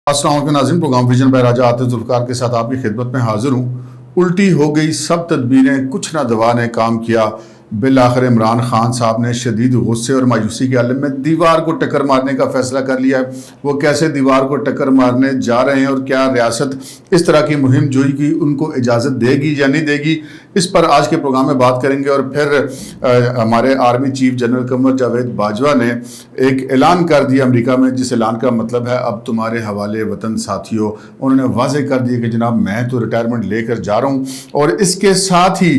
अस्सलाम वालेकुम नाज़रीन, प्रोग्राम विजन बाय राजा आतिफ ज़ुल्फ़िकार के साथ आपकी खिदमत में हाजिर हूँ। उल्टी हो गई सब तदबीरें, कुछ ना दवा ने काम किया। बिल आखिर इमरान खान साहब ने शदीद गुस्से और मायूसी के आलम में दीवार को टक्कर मारने का फैसला कर लिया है। वो कैसे दीवार को टक्कर मारने जा रहे हैं और क्या रियासत इस तरह की मुहिम जोई की उनको इजाज़त देगी या नहीं देगी, इस पर आज के प्रोग्राम में बात करेंगे। और फिर हमारे army chief general Qamar Javed Bajwa ने एक ऐलान कर दिया अमेरिका में, जिस ऐलान का मतलब है अब तुम्हारे हवाले वतन साथियों। उन्होंने वाज़ेह कर दिया कि जनाब मैं तो रिटायरमेंट लेकर जा रहा हूँ। और इसके साथ ही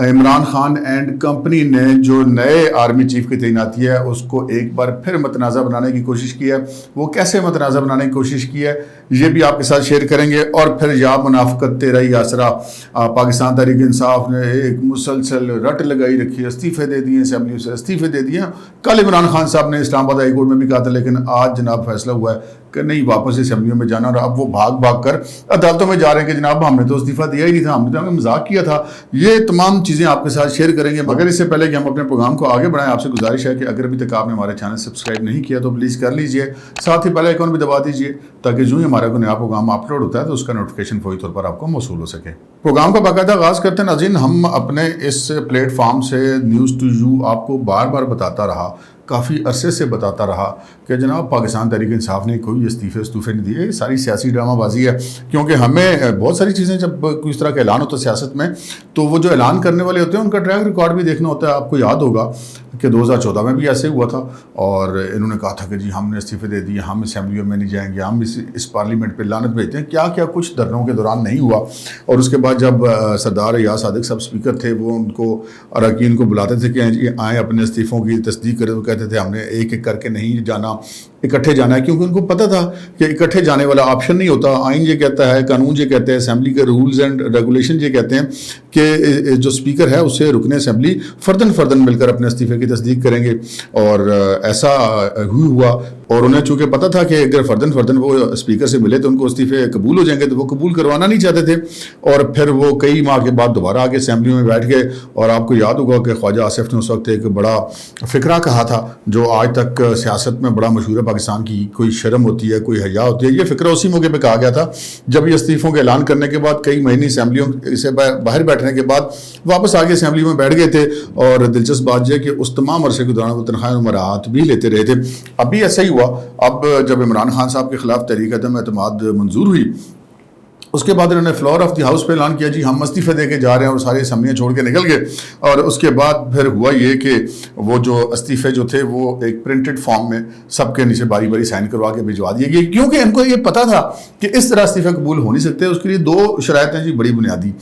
इमरान खान एंड कंपनी ने जो नए आर्मी चीफ की तैनाती है उसको एक बार फिर मतनाज़ा बनाने की कोशिश की है। वो कैसे मतनाज़ा बनाने की कोशिश की है ये भी आपके साथ शेयर करेंगे। और फिर या मुनाफिकत तेरा ही आसरा, पाकिस्तान तहरीक इंसाफ ने एक मुसलसल रट लगाई रखी, इस्तीफ़े दे दिए, असेंबली से इस्तीफ़े दे दिए। कल इमरान खान साहब ने इस्लामाबाद हाई कोर्ट में भी कहा था, लेकिन आज जनाब फैसला हुआ है कि नहीं, वापस असेंबलियों में जाना। और अब वो भाग भाग कर अदालतों में जा रहे हैं कि जनाब हमने तो इस्तीफ़ा दिया ही नहीं था, हमने तो मजाक किया था। ये तमाम चीज़ें आपके साथ शेयर करेंगे। मगर इससे पहले कि हम अपने प्रोग्राम को आगे बढ़ाएं, आपसे गुजारिश है कि अगर अभी तक आपने हमारे चैनल सब्सक्राइब नहीं किया तो प्लीज़ कर लीजिए। साथ ही बेल आइकन भी दबा दीजिए ताकि जो ही हमारा कोई नया प्रोग्राम अपलोड होता है तो उसका नोटिफिकेशन फौरी तौर पर आपको मौसूल हो सके। प्रोग्राम का बाकायदा आगाज़ करते हैं नाज़रीन। हम अपने इस प्लेटफॉर्म से न्यूज़ टू यू आपको बार बार बताता रहा, काफ़ी अरसे से बताता रहा कि जनाब पाकिस्तान तहरीक इंसाफ ने कोई इस्तीफ़े नहीं दिए, सारी सियासी ड्रामाबाजी है। क्योंकि हमें बहुत सारी चीज़ें, जब कोई इस तरह का ऐलान होता है सियासत में, तो वो जो ऐलान करने वाले होते हैं उनका ट्रैक रिकॉर्ड भी देखना होता है। आपको याद होगा कि 2014 में भी ऐसे हुआ था और इन्होंने कहा था कि जी हमने इस्तीफ़े दे दिए, हम असेंबलियों में नहीं जाएंगे, हम इस पार्लियामेंट पर लानत भेजते हैं। क्या क्या कुछ धरनों के दौरान नहीं हुआ। और उसके बाद जब सरदार याद सादिक साहब स्पीकर थे, वो उनको अरकान को बुलाते थे कि आएँ अपने इस्तीफ़ों की तस्दीक करें, तो कहते थे हमने एक एक करके नहीं जाना, इकट्ठे जाना है। क्योंकि उनको पता था कि इकट्ठे जाने वाला ऑप्शन नहीं होता। आइन ये कहता है, कानून ये कहते हैं, असेंबली के रूल्स एंड रेगुलेशन ये कहते हैं कि जो स्पीकर है उससे रुकने असेंबली फ़र्दन मिलकर अपने इस्तीफ़े की तस्दीक करेंगे। और ऐसा हुआ। और उन्हें चूँकि पता था कि अगर फ़र्दन वो स्पीकर से मिले तो उनको इस्तीफ़े कबूल हो जाएंगे, तो वो कबूल करवाना नहीं चाहते थे। और फिर वो कई माह के बाद दोबारा आके असेंबली में बैठ गए। और आपको याद होगा कि ख्वाजा आसिफ ने उस वक्त एक बड़ा फ़िक्रा कहा था जो आज तक सियासत में बड़ा मशहूर है पाकिस्तान की, कोई शर्म होती है, कोई हया होती है। ये फ़िक्रा उसी मौके पर कहा गया था जब ये इस्तीफ़ों के ऐलान करने के बाद कई महीने असेंबलियों से बाहर बैठने के बाद वापस आके असेंबली में बैठ गए थे। और दिलचस्प बात यह कि उस तमाम अरसे के दौरान वो तनख्वाह उमरात भी लेते रहे थे। अभी ऐसा ही हुआ। अब जब इमरान खान साहब के खिलाफ तहरीक अदम एतमाद मंजूर हुई, उसके बाद उन्होंने फ्लोर ऑफ द हाउस पे ऐलान किया जी हम इस्तीफ़े दे के जा रहे हैं, और सारे असम्बलियाँ छोड़ के निकल गए। और उसके बाद फिर हुआ ये कि वो जो इस्तीफ़े जो थे वो एक प्रिंटेड फॉर्म में सबके नीचे बारी बारी साइन करवा के भिजवा दिए गए। क्योंकि इनको ये पता था कि इस तरह इस्तीफ़े कबूल हो नहीं सकते। उसके लिए दो शराइत हैं जी बड़ी बुनियादी।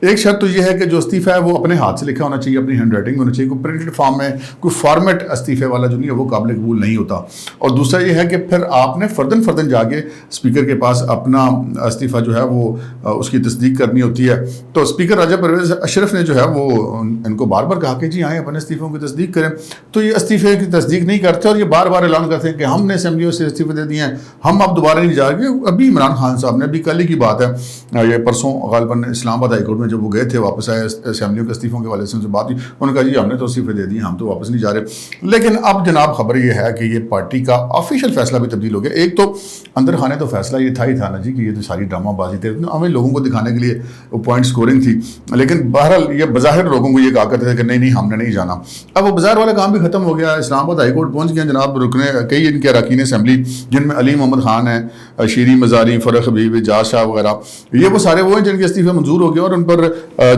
एक शर्त तो ये है कि जो इस्तीफ़ा है वो अपने हाथ से लिखा होना चाहिए, अपनी हैंड राइटिंग होना चाहिए। कोई प्रिंटेड फॉर्म में कोई फॉर्मेट इस्तीफ़े वाला जो नहीं है वो काबिल कबूल नहीं होता। और दूसरा ये है कि फिर आपने फ़र्दन जाके स्पीकर के पास अपना इस्तीफ़ा जो है वो उसकी तस्दीक करनी होती है। तो स्पीकर राजा परवेज़ अशरफ ने जो है वो इनको बार बार कहा कि जी आएँ अपने इस्तीफ़ों की तस्दीक करें। तो ये इस्तीफ़े की तस्दीक नहीं करते और ये बार बार ऐलान करते हैं कि हमने असेंबलियों से इस्तीफ़े दे दिए हैं, हम अब दोबारा नहीं जा रहे। अभी इमरान खान साहब ने, अभी कल ही की बात है, ये परसों गालिबन इस्लामाबाद हाई कोर्ट में जब वो गए थे, वापस आए असेंबलियों के इस्तीफ़ों के वाले से उनसे बात हुई, उन्होंने कहा जी हमने तो इस्तीफ़े दे दिए, हम तो वापस नहीं जा रहे। लेकिन अब जनाब खबर ये है कि ये पार्टी का ऑफिशियल फैसला भी तब्दील हो गया। एक तो अंदर खाने तो फैसला ये था ही था ना जी कि ये तो सारी ड्रामाबाजी थे, हमें लोगों को दिखाने के लिए वो पॉइंट स्कोरिंग थी। लेकिन बहरहाल ये बज़ाहिर लोगों को ये कहा करते थे कि नहीं हमने नहीं जाना। अब वो बाजार वाला काम भी खत्म हो गया। इस्लामाबाद हाई कोर्ट पहुंच गए जनाब रुकने कई इनके अरकान असेंबली, जिनमें अली मोहम्मद खान है, शीरी मज़ारी, फ़रख हबीब, एजाज शाह वगैरह, ये वो सारे वो हैं जिनके इस्तीफ़े मंजूर हो गए। और उन पर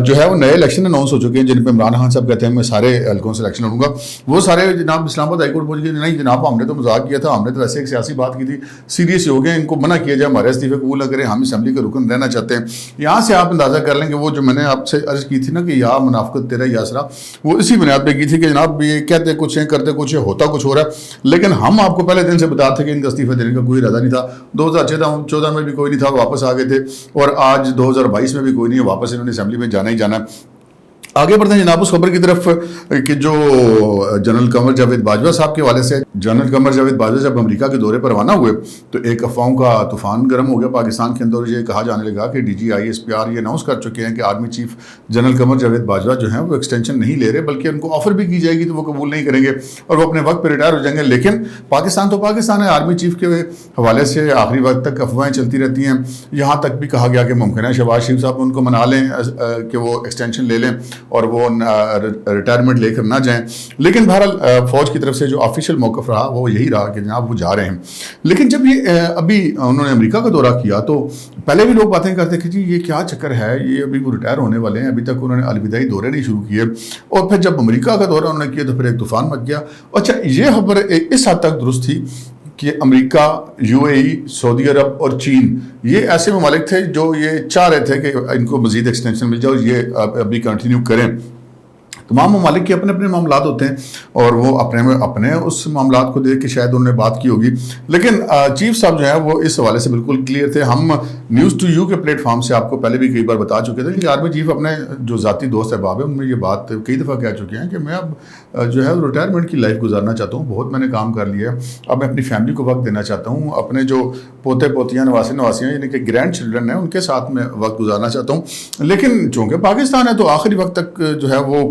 जो है वो नए इलेक्शन अनाउंस हो चुके हैं, जिन पर इमरान खान साहब कहते हैं मैं सारे हल्कों से इलेक्शन लड़ूंगा। वो सारे जनाब इस्लामाबाद हाई कोर्ट पहुंच गए, नहीं जनाब हमने तो मजाक किया था, हमने तो ऐसे एक सियासी बात की थी, सीरियस हो गए, इनको मना किया जाए, हमारे इस्तीफ़े कबूल न करें, हम असेंबली के रुकन रहना चाहते हैं। यहाँ से आप अंदाज़ा कर लें कि वो जो मैंने आपसे अर्ज़ की थी ना कि या मुनाफिकत तेरा ही आसरा, वो इसी बुनियाद पे की थी कि जनाब ये कहते कुछ है, करते कुछ है, होता कुछ हो रहा है। लेकिन हम आपको पहले दिन से बताते थे कि इनका इस्तीफ़ा देने का कोई इरादा नहीं था। 2014 में भी कोई नहीं था, वापस आ गए थे। और आज 2022 में भी कोई नहीं है, वापस इन्होंने असेंबली में जाना ही जाना है। आगे बढ़ते हैं जनाब उस खबर की तरफ कि जो जनरल कमर जावेद बाजवा साहब के हवाले से, जनरल कमर जावेद बाजवा जब अमेरिका के दौरे पर रवाना हुए तो एक अफवाहों का तूफान गर्म हो गया पाकिस्तान के अंदर। ये कहा जाने लगा कि DGISPR ये अनाउंस कर चुके हैं कि army chief general Qamar Javed Bajwa जो हैं वो एक्सटेंशन नहीं ले रहे, बल्कि उनको ऑफर भी की जाएगी तो वो कबूल नहीं करेंगे और वो अपने वक्त पर रिटायर हो जाएंगे। लेकिन पाकिस्तान तो पाकिस्तान है, आर्मी चीफ के हवाले से आखिरी वक्त तक अफवाहें चलती रहती हैं। यहाँ तक भी कहा गया कि मुमकिन है शहबाज शरीफ साहब उनको मना लें कि वो एक्सटेंशन ले लें और वो रिटायरमेंट लेकर ना जाएं। लेकिन बहरहाल फौज की तरफ से जो ऑफिशियल मौक़िफ़ रहा वो यही रहा कि जनाब वो जा रहे हैं। लेकिन जब ये अभी उन्होंने अमेरिका का दौरा किया तो पहले भी लोग बातें करते कि जी ये क्या चक्कर है, ये अभी वो रिटायर होने वाले हैं, अभी तक उन्होंने अलविदाई दौरे नहीं शुरू किए। और फिर जब अमेरिका का दौरा उन्होंने किया तो फिर एक तूफ़ान मच गया। अच्छा, ये खबर इस हद तक दुरुस्त थी कि अमेरिका, UAE, सऊदी अरब और चीन ये ऐसे ममालिक थे जो ये चाह रहे थे कि इनको मज़ीद एक्सटेंशन मिल जाए और ये अभी कंटिन्यू करें। तमाम ममालिक के अपने अपने मामलात होते हैं और वो अपने उस मामलात को देख के शायद उन्होंने बात की होगी। लेकिन चीफ साहब जो है वो इस हवाले से बिल्कुल क्लियर थे। हम न्यूज़ टू यू के प्लेटफॉर्म से आपको पहले भी कई बार बता चुके थे कि आर्मी चीफ अपने जो ज़ाती दोस्त अहबाब है उनमें ये बात कई दफ़ा कह चुके हैं कि मैं अब जो है रिटायरमेंट की लाइफ गुजारना चाहता हूँ, बहुत मैंने काम कर लिया है, अब मैं अपनी फैमिली को वक्त देना चाहता हूँ, अपने जो पोते पोतियाँ नवासियाँ यानी कि ग्रैंड चिल्ड्रन हैं उनके साथ में वक्त गुजारना चाहता हूँ। लेकिन चूँकि पाकिस्तान है तो आखिरी वक्त तक जो है वो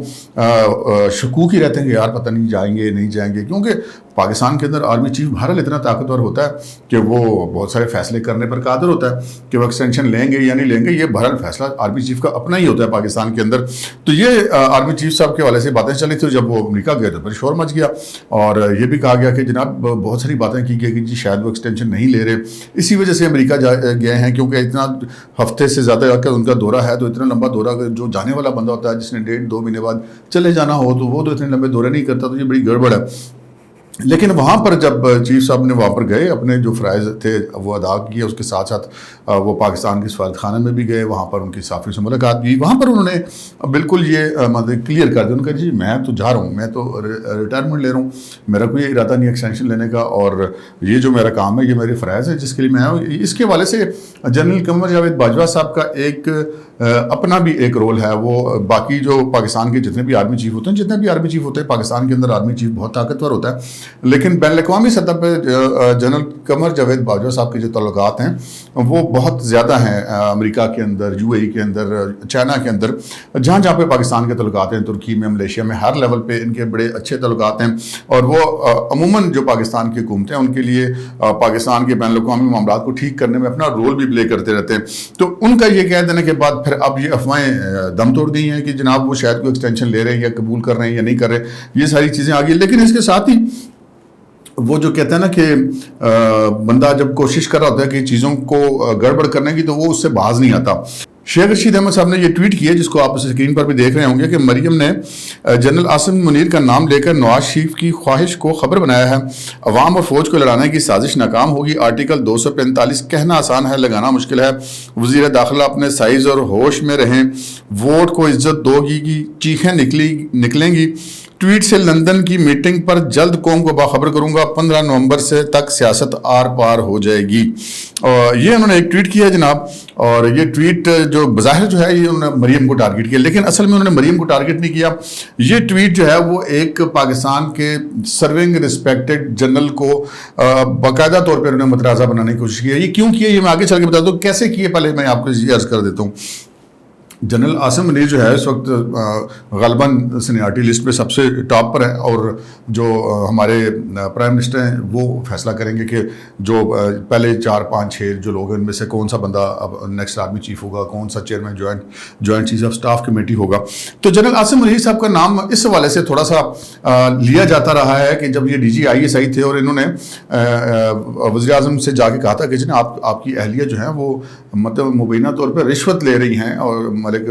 शकूक ही रहते हैं कि यार पता नहीं जाएंगे नहीं जाएंगे, क्योंकि पाकिस्तान के अंदर आर्मी चीफ बहरहाल इतना ताकतवर होता है कि वो बहुत सारे फैसले करने पर कादिर होता है कि वो एक्सटेंशन लेंगे या नहीं लेंगे, ये बहरहाल फैसला आर्मी चीफ का अपना ही होता है पाकिस्तान के अंदर। तो ये आर्मी चीफ साहब के हवाले से बातें चली थी। जब वो अमेरिका गए तो फिर शोर मच गया और ये भी कहा गया कि जनाब बहुत सारी बातें की गई कि जी शायद वो एक्सटेंशन नहीं ले रहे, इसी वजह से अमेरिका गए हैं, क्योंकि इतना हफ्ते से ज़्यादा का उनका दौरा है। तो इतना लंबा दौरा जो जाने वाला बंदा होता है जिसने 1.5-2 महीने बाद चले जाना हो तो वो तो इतने लंबे दौरे नहीं करता, तो ये बड़ी गड़बड़ है। लेकिन वहाँ पर जब चीफ साहब ने वहाँ पर गए, अपने जो फ़राइज़ थे वो अदा किए, उसके साथ साथ वो पाकिस्तान के सफारत खाने में भी गए, वहाँ पर उनकी साफ़ी से मुलाकात की। वहाँ पर उन्होंने बिल्कुल ये मतलब क्लियर कर दिया, उन्होंने कहा जी मैं तो जा रहा हूँ, मैं तो रिटायरमेंट ले रहा हूँ, मेरा कोई इरादा नहीं एक्सटेंशन लेने का और ये जो मेरा काम है ये मेरे फ़राइज़ है जिसके लिए मैं आया हूँ। इसके हवाले से जनरल कमर जावेद बाजवा साहब का एक अपना भी एक रोल है। वो बाकी जो पाकिस्तान के जितने भी आर्मी चीफ होते हैं पाकिस्तान के अंदर आर्मी चीफ बहुत ताकतवर होता है, लेकिन बैन-अल-अक़वामी सतह पर जनरल कमर जावेद बाजवा साहब के जो तल्लुकात हैं वो बहुत ज़्यादा हैं अमेरिका के अंदर, UAE के अंदर, चाइना के अंदर, जहाँ जहाँ पे पाकिस्तान के तल्लुकात हैं, तुर्की में, मलेशिया में, हर लेवल पे इनके बड़े अच्छे तल्लुकात हैं। और वो अमूमन जो पाकिस्तान की हुकूमत है उनके लिए पाकिस्तान के बैन-अल-अक़वामी मामलात को ठीक करने में अपना रोल भी प्ले करते रहते हैं। तो उनका ये कह देने के बाद फिर अब ये अफवाहें दम तोड़ दी हैं कि जनाब वो शायद कोई एक्सटेंशन ले रहे हैं या कबूल कर रहे हैं या नहीं कर रहे, ये सारी चीज़ें आ गई। लेकिन इसके साथ ही वो जो कहते हैं ना कि बंदा जब कोशिश कर रहा होता है कि चीज़ों को गड़बड़ करने की तो वो उससे बाज नहीं आता। शेख रशीद अहमद साहब ने ये ट्वीट किया जिसको आप स्क्रीन पर भी देख रहे होंगे कि मरियम ने जनरल आसिम मुनीर का नाम लेकर नवाज शरीफ की ख्वाहिश को खबर बनाया है। अवाम और फौज को लड़ाने की साजिश नाकाम होगी। आर्टिकल 245 कहना आसान है, लगाना मुश्किल है। वज़ीर दाखिला अपने साइज़ और होश में रहें, वोट को इज्जत दोगी की चीखें निकलेंगी। ट्वीट से लंदन की मीटिंग पर जल्द कौम को बाखबर करूंगा, 15 नवंबर से तक सियासत आर पार हो जाएगी। और ये उन्होंने एक ट्वीट किया जनाब, और ये ट्वीट जो बज़ाहिर जो है ये उन्होंने मरियम को टारगेट किया, लेकिन असल में उन्होंने मरियम को टारगेट नहीं किया। ये ट्वीट जो है वो एक पाकिस्तान के सर्विंग रिस्पेक्टेड जनरल को बाकायदा तौर पर उन्होंने मतराज़ा बनाने की कोशिश की है। ये क्यों किया ये मैं आगे चल के बताता हूँ कैसे किए, पहले मैं आपको ये अर्ज़ कर देता हूँ। जनरल आसिम मुनीर जो है इस वक्त ग़ालिबन सीनियरिटी लिस्ट पे सबसे टॉप पर है, और जो हमारे प्राइम मिनिस्टर हैं वो फैसला करेंगे कि जो पहले 4, 5, 6 जो लोग हैं उनमें से कौन सा बंदा अब नेक्स्ट आर्मी चीफ होगा, कौन सा chairman joint chief of staff committee होगा। तो जनरल आसिम मुनीर साहब का नाम इस हवाले से थोड़ा सा लिया जाता रहा है कि जब ये DGISI थे और इन्होंने वज़ीर आज़म से जाके कहा था कि जनाब आपकी अहलिया जो है वो मतलब मुबैना तौर पर रिश्वत ले रही हैं, और मलिक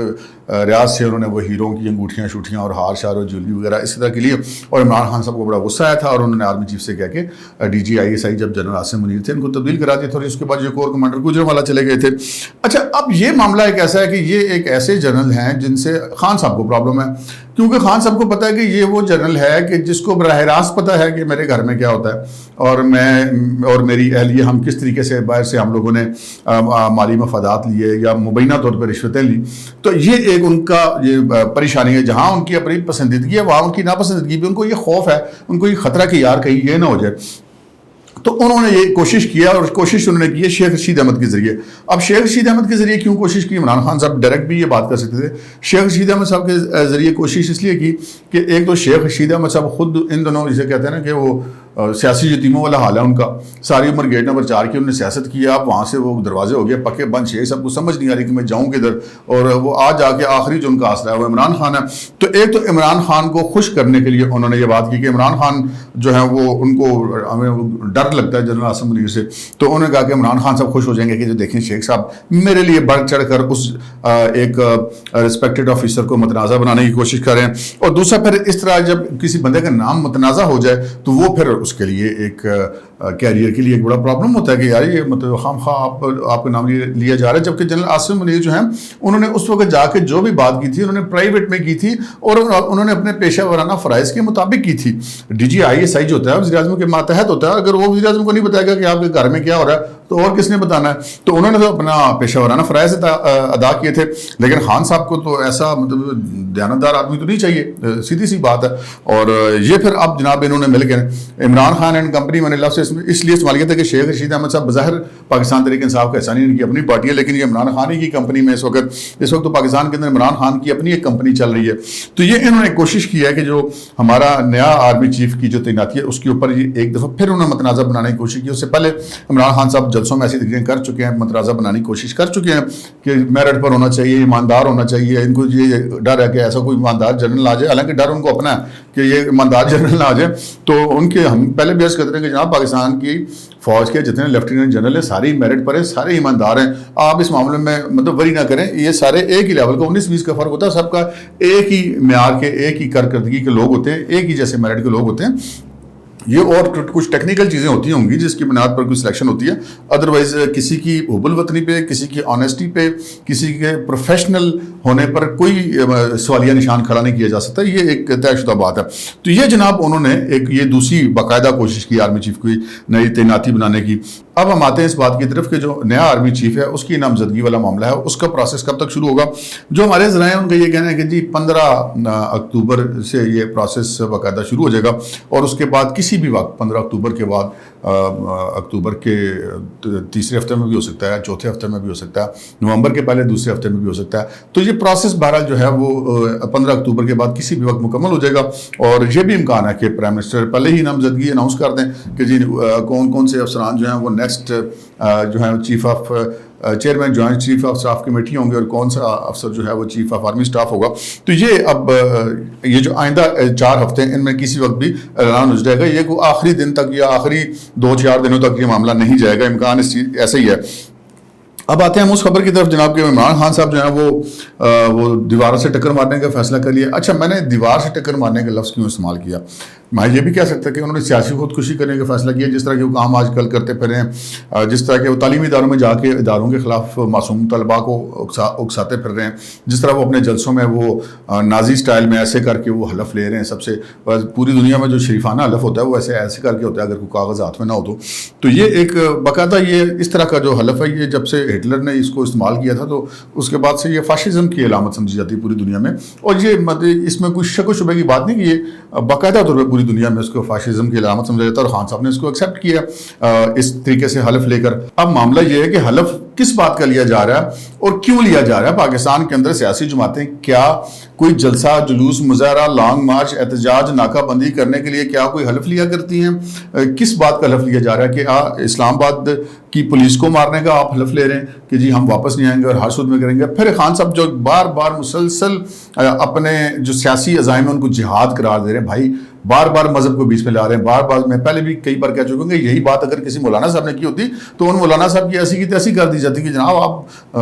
रियाज से उन्होंने वो हीरों की अंगूठियाँ शूठियाँ और हार शार और ज्वेलरी वगैरह इस तरह के लिए, और इमरान खान साहब को बड़ा गुस्सा आया था और उन्होंने आर्मी चीफ से कह के DGISI जब जनरल आसिम मुनीर थे इनको तब्दील करा दिया था, और इसके बाद ये कोर कमांडर गुजरांवाला चले गए थे। अच्छा, अब ये मामला एक ऐसा है कि ये एक ऐसे जनरल हैं जिनसे खान साहब को प्रॉब्लम है, क्योंकि खान साहब को पता है कि ये वो जनरल है कि जिसको बराह रास्त पता है कि मेरे घर में क्या होता है और मैं और मेरी अहलिया हम किस तरीके से बाहर से हम लोगों ने माली मफादात लिए या मुबैना तौर पर रिश्वतें ली। تو یہ ایک ان کا یہ پریشانی ہے، جہاں ان کی اپنی پسندیدگی ہے وہاں ان کی ناپسندیدگی بھی، ان کو یہ خوف ہے، ان کو یہ خطرہ کہ یار کہیں یہ نہ ہو جائے. تو انہوں نے یہ کوشش کیا، اور کوشش انہوں نے کی ہے شیخ رشید احمد کے ذریعے. اب شیخ رشید احمد کے ذریعے کیوں کوشش کی؟ عمران خان صاحب ڈائریکٹ بھی یہ بات کر سکتے تھے. شیخ رشید احمد صاحب کے ذریعے کوشش اس لیے کی کہ ایک تو شیخ رشید احمد صاحب خود ان دنوں جسے کہتے ہیں نا کہ وہ سیاسی یتیموں والا حال ہے ان کا، ساری عمر گیٹ نمبر 4 کی انہوں نے سیاست کی. اب وہاں سے وہ دروازے ہو گئے پکے بند، شیخ صاحب کو سمجھ نہیں آ رہی کہ میں جاؤں کدھر، اور وہ آج آ کے آخری جو ان کا آسرا ہے وہ عمران خان ہے. تو ایک تو عمران خان کو خوش کرنے کے لیے انہوں نے یہ بات کی کہ عمران خان جو ہے وہ ان کو ہمیں ڈر لگتا ہے جنرل عاصم منیر سے، تو انہوں نے کہا کہ عمران خان صاحب خوش ہو جائیں گے کہ جو دیکھیں شیخ صاحب میرے لیے بڑھ چڑھ کر اس ایک رسپیکٹڈ آفیسر کو متنازع بنانے کی کوشش کر رہے ہیں. اور دوسرا پھر اس طرح جب کسی بندے کا نام متنازع ہو جائے تو وہ پھر اس کے لیے ایک کیریئر کے لیے ایک بڑا پرابلم ہوتا ہے کہ یار یہ مطلب خام خواہ آپ کا نام لیا جا رہا ہے. جبکہ جنرل عاصم منیر جو ہیں انہوں نے اس وقت جا کے جو بھی بات کی تھی انہوں نے پرائیویٹ میں کی تھی، اور انہوں نے اپنے پیشہ ورانہ فرائض کے مطابق کی تھی. D G I S I جو ہوتا ہے وزیر اعظم کے ماتحت ہوتا ہے، اگر وہ وزیر اعظم کو نہیں بتائے گا کہ آپ کے گھر میں کیا ہو رہا ہے تو اور کس نے بتانا ہے؟ تو انہوں نے تو اپنا پیشہ ورانہ فرائض ادا کیے تھے. لیکن خان صاحب کو تو ایسا مطلب دیانتدار آدمی تو نہیں چاہیے، سیدھی سی بات ہے. اور یہ پھر اب جناب انہوں نے مل کے عمران خان اینڈ کمپنی، میں نے لفظ اس لیے استعمال کیا تھا کہ شیخ رشید احمد صاحب بظاہر پاکستان تحریک انصاف کا حصہ نہیں، ان کی اپنی پارٹی ہے، لیکن یہ عمران خان ہی کی کمپنی میں اس وقت تو پاکستان کے اندر عمران خان کی اپنی ایک کمپنی چل رہی ہے. تو یہ انہوں نے کوشش کی ہے کہ جو ہمارا نیا آرمی چیف کی جو تعیناتی ہے اس کے اوپر یہ ایک دفعہ پھر انہوں نے متنازع بنانے کی کوشش کی. اس سے پہلے عمران خان صاحب جلسوں میں ایسی تقریریں کر چکے ہیں، متنازع بنانے کی کوشش کر چکے ہیں کہ میرٹ پر ہونا چاہیے، ایماندار ہونا چاہیے. ان کو یہ ڈر ہے کہ ایسا کوئی ایماندار جنرل آ جائے، حالانکہ ڈر ان کو اپنا ہے کہ یہ ایماندار جنرل آ جائے. تو ان کے ہم پہلے بھی عرض کرتے ہیں کہ جناب پاکستان کی فوج کے جتنے لیفٹیننٹ جنرل ہیں سارے میرٹ پر ہیں، سارے ایماندار ہیں. آپ اس معاملے میں مطلب وری نہ کریں، یہ سارے ایک ہی لیول کا 19-20 کا فرق ہوتا ہے، سب کا ایک ہی معیار کے ایک ہی کارکردگی کے لوگ ہوتے ہیں، ایک ہی جیسے میرٹ کے لوگ ہوتے ہیں. یہ اور کچھ ٹیکنیکل چیزیں ہوتی ہوں گی جس کی بنیاد پر کوئی سلیکشن ہوتی ہے، ادروائز کسی کی حب الوطنی پہ، کسی کی آنیسٹی پہ، کسی کے پروفیشنل ہونے پر کوئی سوالیہ نشان کھڑا نہیں کیا جا سکتا. یہ ایک طے شدہ بات ہے. تو یہ جناب انہوں نے ایک یہ دوسری باقاعدہ کوشش کی آرمی چیف کی نئی تعیناتی بنانے کی. اب ہم آتے ہیں اس بات کی طرف کہ جو نیا آرمی چیف ہے اس کی نامزدگی والا معاملہ ہے، اس کا پروسیس کب تک شروع ہوگا. جو ہمارے ذرائع ان کا یہ کہنا ہے کہ جی 15 اکتوبر سے یہ پروسیس باقاعدہ شروع ہو جائے گا، اور اس کے بعد کسی بھی وقت 15 اکتوبر کے بعد اکتوبر کے تیسرے ہفتے میں بھی ہو سکتا ہے، چوتھے ہفتے میں بھی ہو سکتا ہے، نومبر کے پہلے دوسرے ہفتے میں بھی ہو سکتا ہے. تو یہ پروسیس بہرحال جو ہے وہ 15 اکتوبر کے بعد کسی بھی وقت مکمل ہو جائے گا. اور یہ بھی امکان ہے کہ پرائم منسٹر پہلے ہی نامزدگی اناؤنس کر دیں کہ جی کون کون سے افسران جو ہیں وہ نیکسٹ جو ہیں chief of chairman joint chief of staff committee ہوں گے، اور کون سا افسر جو ہے وہ چیف آف آرمی اسٹاف ہوگا. تو یہ اب یہ جو آئندہ 4 ہفتے ان میں کسی وقت بھی اعلان ہو جائے گا. یہ کوئی آخری دن تک یا آخری 2-4 دنوں تک یہ معاملہ نہیں جائے گا، امکان اس چیز ایسا ہی ہے. اب آتے ہیں ہم اس خبر کی طرف جناب کہ عمران خان صاحب جو ہیں وہ دیوار سے ٹکر مارنے کا فیصلہ کر لیا. اچھا، میں نے دیوار سے ٹکر مارنے کا لفظ کیوں استعمال کیا؟ میں یہ بھی کہہ سکتا کہ انہوں نے سیاسی خودکشی کرنے کا فیصلہ کیا، جس طرح کے وہ کام آج کل کرتے پھر ہیں، جس طرح کے وہ تعلیمی اداروں میں جا کے اداروں کے خلاف معصوم طلباء کو اکساتے پھر رہے ہیں، جس طرح وہ اپنے جلسوں میں وہ نازی سٹائل میں ایسے کر کے وہ حلف لے رہے ہیں. سب سے پوری دنیا میں جو شریفانہ حلف ہوتا ہے وہ ایسے کر کے ہوتا ہے اگر کوئی کاغذ ہاتھ میں نہ ہو تو یہ ایک باقاعدہ یہ اس طرح کا جو حلف ہے، یہ جب سے ہٹلر نے اس کو استعمال کیا تھا تو اس کے بعد سے یہ فاشزم کی علامت سمجھی جاتی ہے پوری دنیا میں. اور یہ اس میں کوئی شک و شبہ کی بات نہیں کہ یہ باقاعدہ طور پہ پوری دنیا میں اس کو فاشزم کی علامت سمجھا جاتا ہے، اور خان صاحب نے اس کو ایکسیپٹ کیا اس طریقے سے حلف لے کر. اب معاملہ یہ ہے کہ حلف کس بات کا لیا جا رہا ہے اور کیوں لیا جا رہا ہے؟ پاکستان کے اندر سیاسی جماعتیں کیا کوئی جلسہ، جلوس، مظاہرہ، لانگ مارچ، احتجاج، ناکہ بندی کرنے کے لیے کیا کوئی حلف لیا کرتی ہیں؟ کس بات کا حلف لیا جا رہا ہے کہ اسلام آباد کی پولیس کو مارنے کا آپ حلف لے رہے ہیں کہ جی ہم واپس نہیں آئیں گے اور ہر صورت میں کریں گے؟ پھر خان صاحب جو بار بار مسلسل اپنے جو سیاسی عزائم ہیں ان کو جہاد قرار دے رہے ہیں. بھائی بار بار مذہب کو بیچ میں لا رہے ہیں، بار بار. میں پہلے بھی کئی بار کہہ چکا ہوں کہ یہی بات اگر کسی مولانا صاحب نے کی ہوتی تو ان مولانا صاحب کی ایسی تیسی کر دی جاتی کہ جناب آپ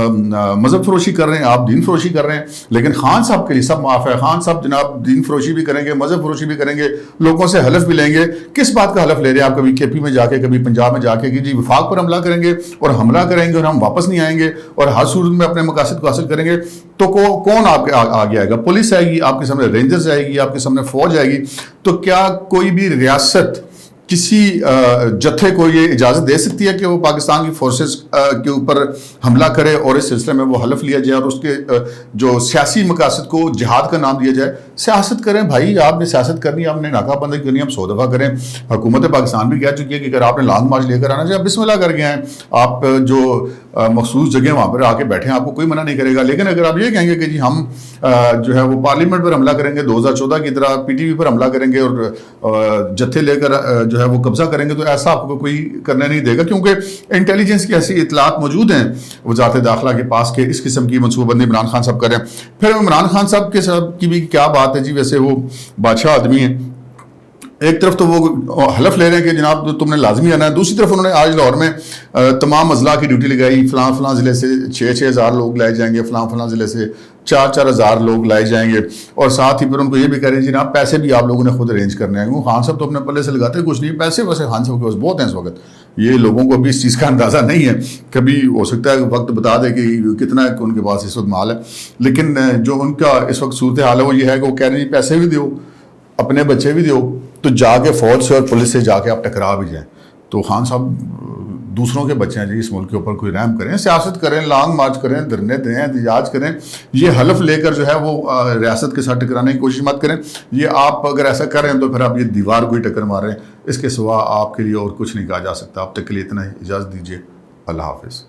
مذہب فروشی کر رہے ہیں، آپ دین فروشی کر رہے ہیں. لیکن خان صاحب کے لیے سب معاف ہے. خان صاحب جناب دین فروشی بھی کریں گے، مذہب فروشی بھی کریں گے، لوگوں سے حلف بھی لیں گے. کس بات کا حلف لے رہے ہیں آپ؟ کبھی کے پی میں جا کے، کبھی پنجاب میں جا کے کہ جی وفاق پر حملہ کریں گے اور حملہ کریں گے اور ہم واپس نہیں آئیں گے اور ہر صورت میں اپنے مقاصد کو حاصل کریں گے. تو کون آپ کے آگے آئے گا؟ پولیس آئے گی آپ کے سامنے، رینجرز آئے گی آپ کے سامنے، فوج آئے گی. تو کیا کوئی بھی ریاست کسی جتھے کو یہ اجازت دے سکتی ہے کہ وہ پاکستان کی فورسز کے اوپر حملہ کرے اور اس سلسلے میں وہ حلف لیا جائے اور اس کے جو سیاسی مقاصد کو جہاد کا نام دیا جائے؟ سیاست کریں بھائی، آپ نے سیاست کرنی ہے، آپ نے ناکہ بندی کرنی ہے، ہم 100 دفعہ کریں. حکومت پاکستان بھی کہہ چکی ہے کہ اگر آپ نے لانگ مارچ لے کر آنا چاہیے، آپ بسم اللہ کر کے آئیں، آپ جو مخصوص جگہ وہاں پر آ کے بیٹھیں، آپ کو کوئی منع نہیں کرے گا. لیکن اگر آپ یہ کہیں گے کہ جی ہم جو ہے وہ پارلیمنٹ پر حملہ کریں گے 2014 کی طرح، پی ٹی وی پر حملہ کریں گے اور جتھے لے کر جو ہے وہ قبضہ کریں گے، تو ایسا آپ کو کوئی کرنے نہیں دے گا، کیونکہ انٹیلیجنس کی ایسی اطلاعات موجود ہیں وزارت داخلہ کے پاس کہ اس قسم کی منصوبہ بندی عمران خان صاحب کریں. پھر عمران خان صاحب کے ساتھ کی بھی کیا بات ہے جی، ویسے وہ بادشاہ آدمی ہیں. ایک طرف تو وہ حلف لے رہے ہیں کہ جناب تم نے لازمی آنا ہے، دوسری طرف انہوں نے آج لاہور میں تمام اضلاع کی ڈیوٹی لگائی، فلاں فلاں ضلع سے 6,000 لوگ لائے جائیں گے، فلاں فلاں ضلع سے 4,000 لوگ لائے جائیں گے، اور ساتھ ہی پھر ان کو یہ بھی کہہ رہے ہیں جناب پیسے بھی آپ لوگوں نے خود ارینج کرنے ہیں. وہ خان صاحب تو اپنے پلے سے لگاتے کچھ نہیں، پیسے ویسے خان صاحب کے پاس بہت ہیں اس وقت. یہ لوگوں کو ابھی اس چیز کا اندازہ نہیں ہے، کبھی ہو سکتا ہے وقت بتا دے کہ کتنا ہے کہ ان کے پاس اس وقت مال ہے. لیکن جو ان کا اس وقت صورتحال ہے وہ یہ ہے کہ وہ کہہ رہے ہیں پیسے بھی دیو، اپنے بچے بھی دیو، تو جا کے فوج سے اور پولیس سے جا کے آپ ٹکرا بھی جائیں. تو خان صاحب دوسروں کے بچے ہیں جی، اس ملک کے اوپر کوئی رحم کریں، سیاست کریں، لانگ مارچ کریں، دھرنے دیں، احتجاج کریں. یہ حلف لے کر جو ہے وہ ریاست کے ساتھ ٹکرانے کی کوشش مت کریں. یہ آپ اگر ایسا کر رہے ہیں تو پھر آپ یہ دیوار کو ہی ٹکر مار رہے ہیں. اس کے سوا آپ کے لیے اور کچھ نہیں کہا جا سکتا. اب تک کے لیے اتنا ہی، اجازت دیجیے. اللہ حافظ.